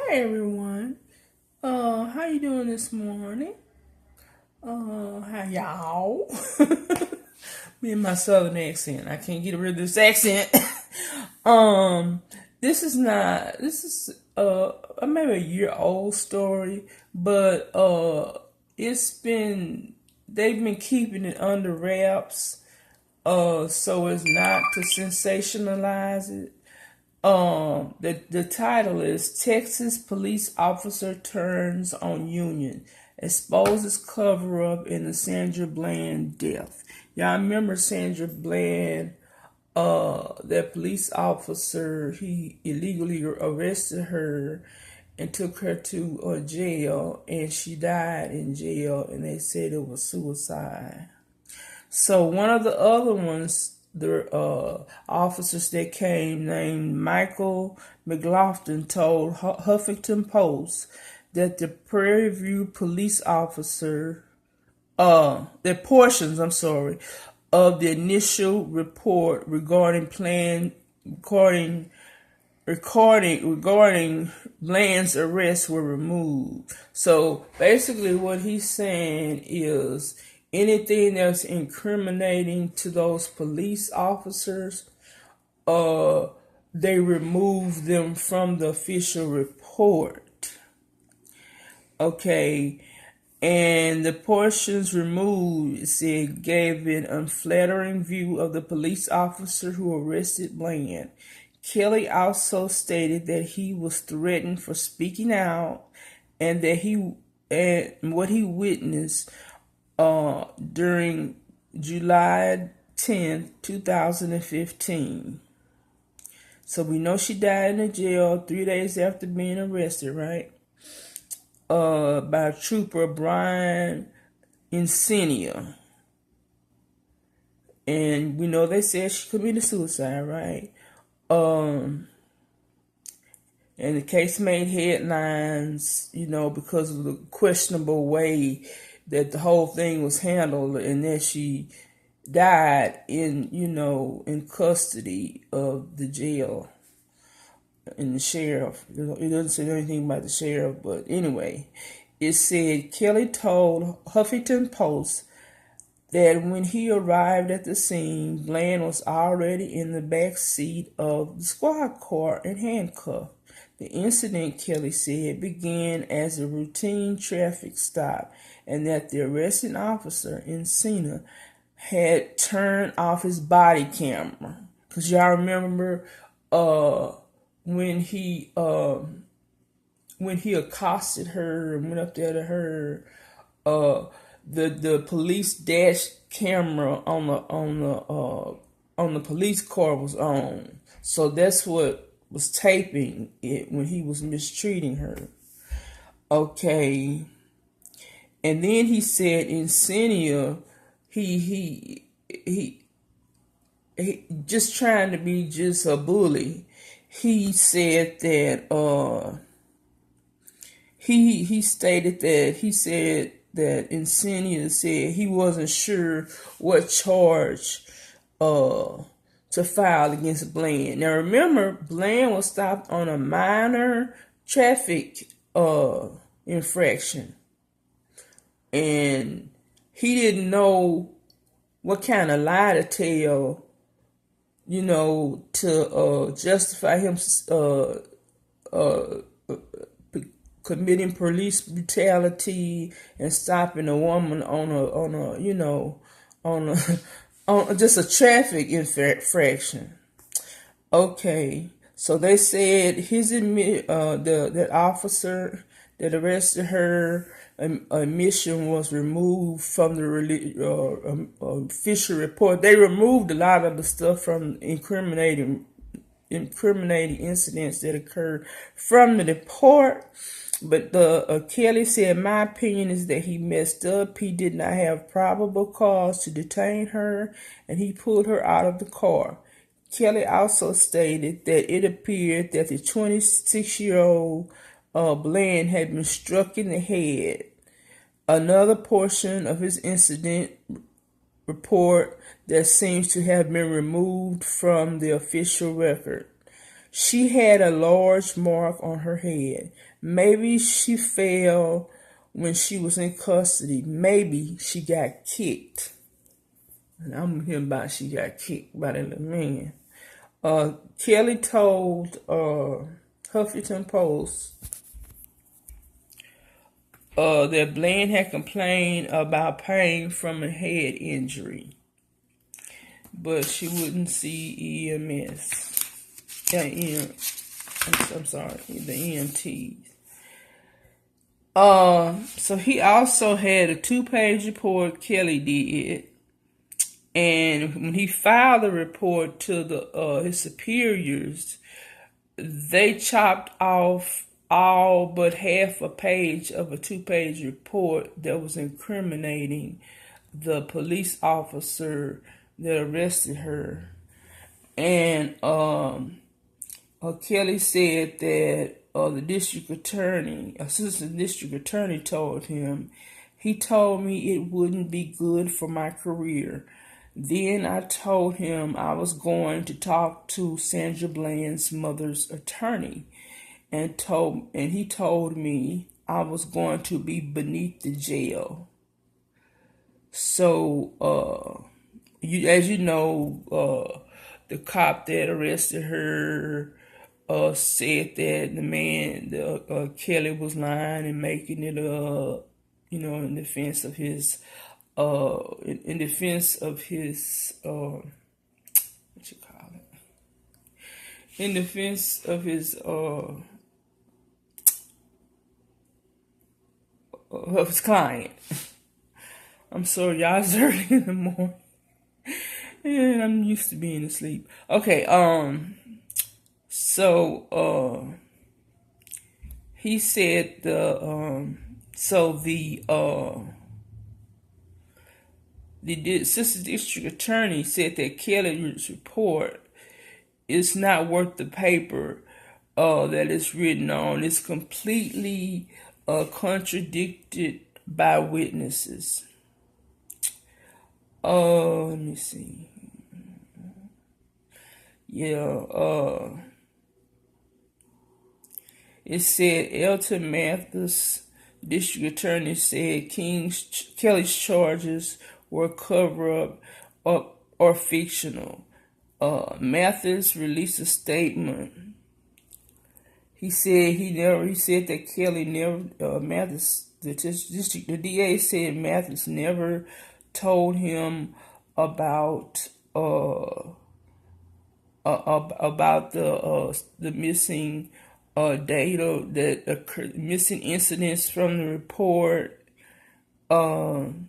Hi everyone. How you doing this morning? How y'all? Me and my southern accent. I can't get rid of this accent. um, this is maybe a year old story, but it's been they've been keeping it under wraps, so as not to sensationalize it. The title is Texas Police Officer Turns on Union, Exposes Cover Up in the Sandra Bland Death. Y'all remember Sandra Bland, that police officer, he illegally arrested her and took her to a jail, and she died in jail, and they said it was suicide. So one of the other ones, the officers that came, named Michael McLaughlin, told Huffington Post that the Prairie View police officer, that portions, of the initial report regarding Bland's arrest were removed. So basically, what he's saying is anything that's incriminating to those police officers, they remove them from the official report. Okay. And the portions removed, it said, gave an unflattering view of the police officer who arrested Bland. Kelly also stated that he was threatened for speaking out and what he witnessed during July 10th, 2015. So we know she died in the jail 3 days after being arrested, right? By Trooper Brian Insignia. And we know they said she committed suicide, right? And the case made headlines, because of the questionable way that the whole thing was handled, and that she died in custody of the jail and the sheriff. It doesn't say anything about the sheriff, but anyway, it said Kelly told Huffington Post that when he arrived at the scene, Bland was already in the back seat of the squad car and handcuffed. The incident, Kelly said, began as a routine traffic stop, and that the arresting officer, Encina, had turned off his body camera. Because y'all remember when he accosted her and went up there to her, the police dash camera on the police car was on. So that's what was taping it when he was mistreating her. Okay. And then he said Insignia, he just trying to be just a bully. He said that he said that Insignia said he wasn't sure what charge to file against Bland. Now remember, Bland was stopped on a minor traffic infraction, and he didn't know what kind of lie to tell, to justify him committing police brutality and stopping a woman on just a traffic infraction. Okay, so they said that officer that arrested her admission was removed from the official report. They removed a lot of the stuff from incriminating incidents that occurred from the report. But Kelly said, my opinion is that he messed up. He did not have probable cause to detain her, and he pulled her out of the car. Kelly also stated that it appeared that the 26-year-old Bland had been struck in the head. Another portion of his incident report that seems to have been removed from the official record She had a large mark on her head. Maybe she fell when she was in custody. Maybe she got kicked. And I'm hearing about she got kicked by that little man. Kelly told Huffington Post that Bland had complained about pain from a head injury, but she wouldn't see EMS. I'm sorry, the EMTs. So he also had a 2-page report Kelly did, and when he filed the report to his superiors, they chopped off all but half a page of a 2-page report that was incriminating the police officer that arrested her. And Kelly said that the assistant district attorney told him, he told me it wouldn't be good for my career. Then I told him I was going to talk to Sandra Bland's mother's attorney, and he told me I was going to be beneath the jail. So, as you know, the cop that arrested her said that the man, Kelly, was lying and making it up, in defense of his, what you call it? In defense of his client. I'm sorry, y'all, it's early in the morning. And I'm used to being asleep. Okay, so he said the assistant district attorney said that Kelly's report is not worth the paper that it's written on. It's completely contradicted by witnesses. Let me see. Yeah, it said Elton Mathis, district attorney, said Kelly's charges were cover-up or fictional. Mathis released a statement. He said that Kelly never, Mathis, the DA said Mathis never told him about the missing data that occurred, missing incidents from the report, and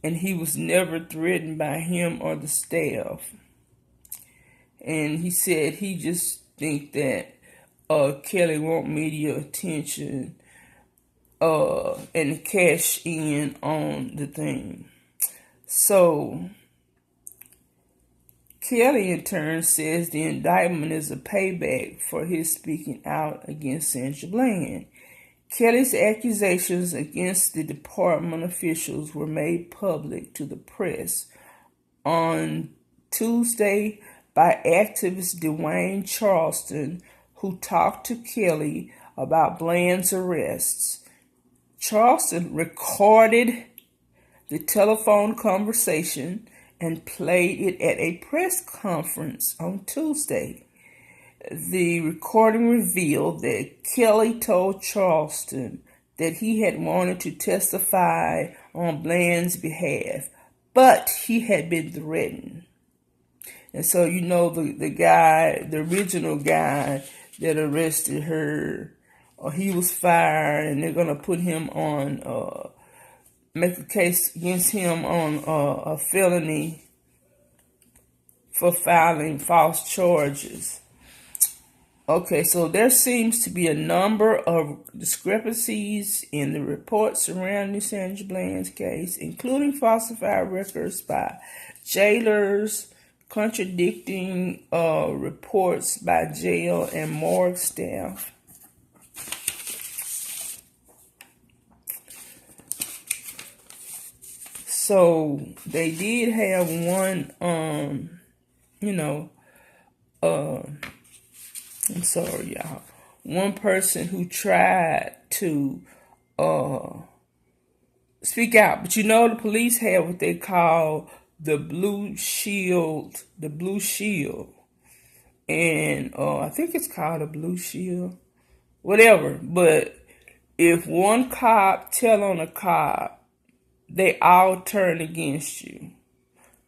he was never threatened by him or the staff. And he said he just think that Kelly want media attention and cash in on the thing. So Kelly, in turn, says the indictment is a payback for his speaking out against Sandra Bland. Kelly's accusations against the department officials were made public to the press on Tuesday by activist Dwayne Charleston, who talked to Kelly about Bland's arrests. Charleston recorded the telephone conversation and played it at a press conference on Tuesday. The recording revealed that Kelly told Charleston that he had wanted to testify on Bland's behalf, but he had been threatened. And so, the original guy that arrested her, he was fired, and they're going to put him on, make a case against him on a felony for filing false charges. Okay, so there seems to be a number of discrepancies in the reports surrounding Sandra Bland's case, including falsified records by jailers, contradicting reports by jail and morgue staff. So they did have one, I'm sorry, y'all. One person who tried to speak out, but the police have what they call the blue shield, and I think it's called a blue shield, whatever. But if one cop tell on a cop, they all turn against you.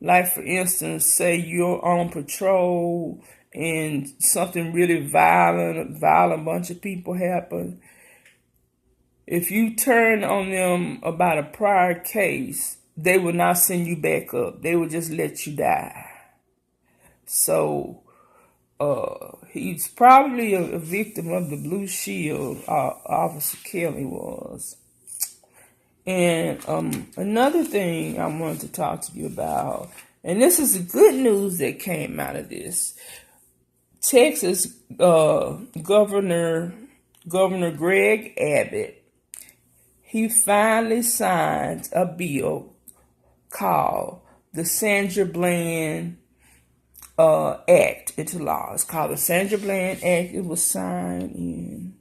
Like, for instance, say you're on patrol and something really violent bunch of people happen. If you turn on them about a prior case, they will not send you back up. They will just let you die. So he's probably a victim of the blue shield, Officer Kelly was. And another thing I wanted to talk to you about, and this is the good news that came out of this. Texas Governor Greg Abbott, he finally signed a bill called the Sandra Bland Act into law. It's called the Sandra Bland Act. It was signed in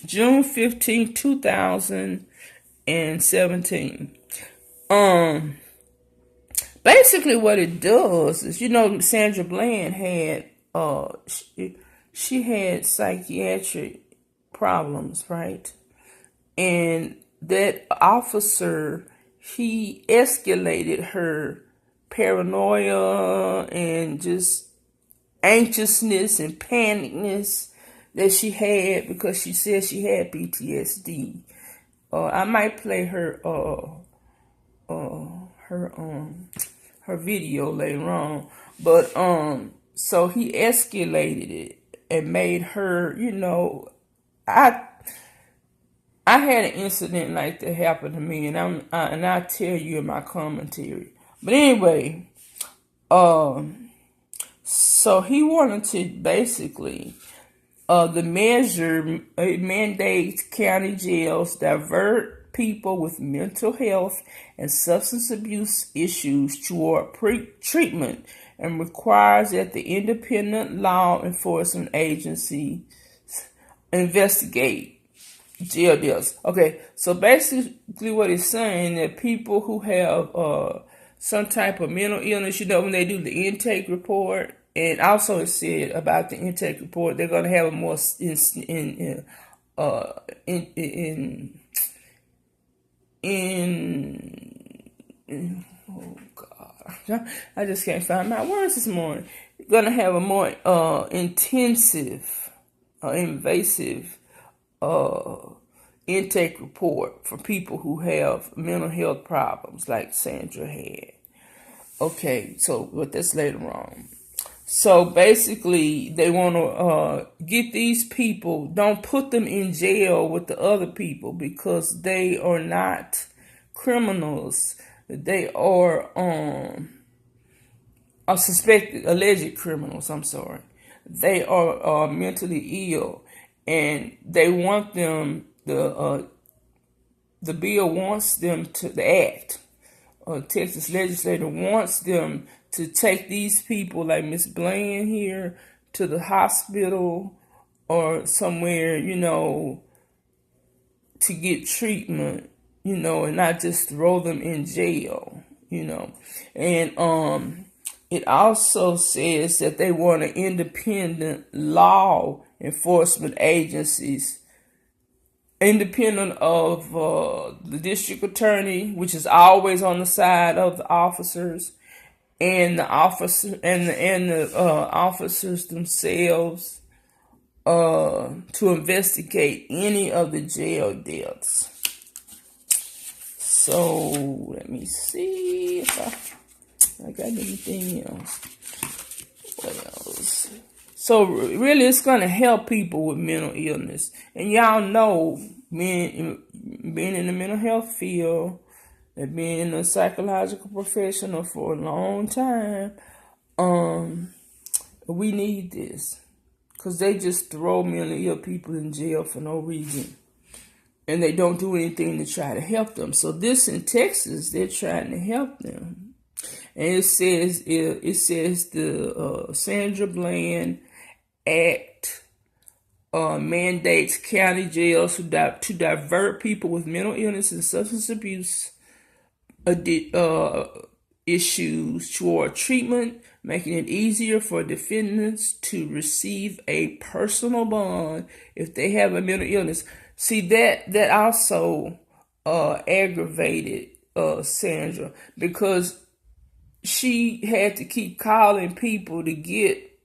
June 15, 2017. Basically what it does is, Sandra Bland had she had psychiatric problems, right? And that officer, he escalated her paranoia and just anxiousness and panicness that she had because she said she had PTSD. I might play her video later on, but so he escalated it and made her, I had an incident like that happen to me, and I'll tell you in my commentary. But anyway, so he wanted to basically, the measure mandates county jails divert people with mental health and substance abuse issues toward treatment, and requires that the independent law enforcement agency investigate jail deals. Okay, so basically what it's saying, that people who have some type of mental illness, when they do the intake report, and also it said about the intake report, they're going to have a more oh God, I just can't find my words this morning. They're going to have a more intensive, invasive intake report for people who have mental health problems like Sandra had. Okay, but that's later on. So basically, they want to get these people, don't put them in jail with the other people, because they are not criminals. They are alleged criminals, I'm sorry. They are mentally ill, and they want them, the bill wants them to, the act, Texas legislator wants them to take these people like Miss Bland here to the hospital or somewhere, to get treatment, and not just throw them in jail, And it also says that they want an independent law enforcement agencies, independent of the district attorney, which is always on the side of the officers, and the officers themselves, to investigate any of the jail deaths. So let me see if I got anything else. What else? So really, it's going to help people with mental illness. And y'all know, being in the mental health field and being a psychological professional for a long time, we need this. Because they just throw mentally ill people in jail for no reason. And they don't do anything to try to help them. So this in Texas, they're trying to help them. and it says the Sandra Bland Act mandates county jails to divert people with mental illness and substance abuse issues toward treatment, making it easier for defendants to receive a personal bond if they have a mental illness. See, that also aggravated Sandra, because she had to keep calling people to get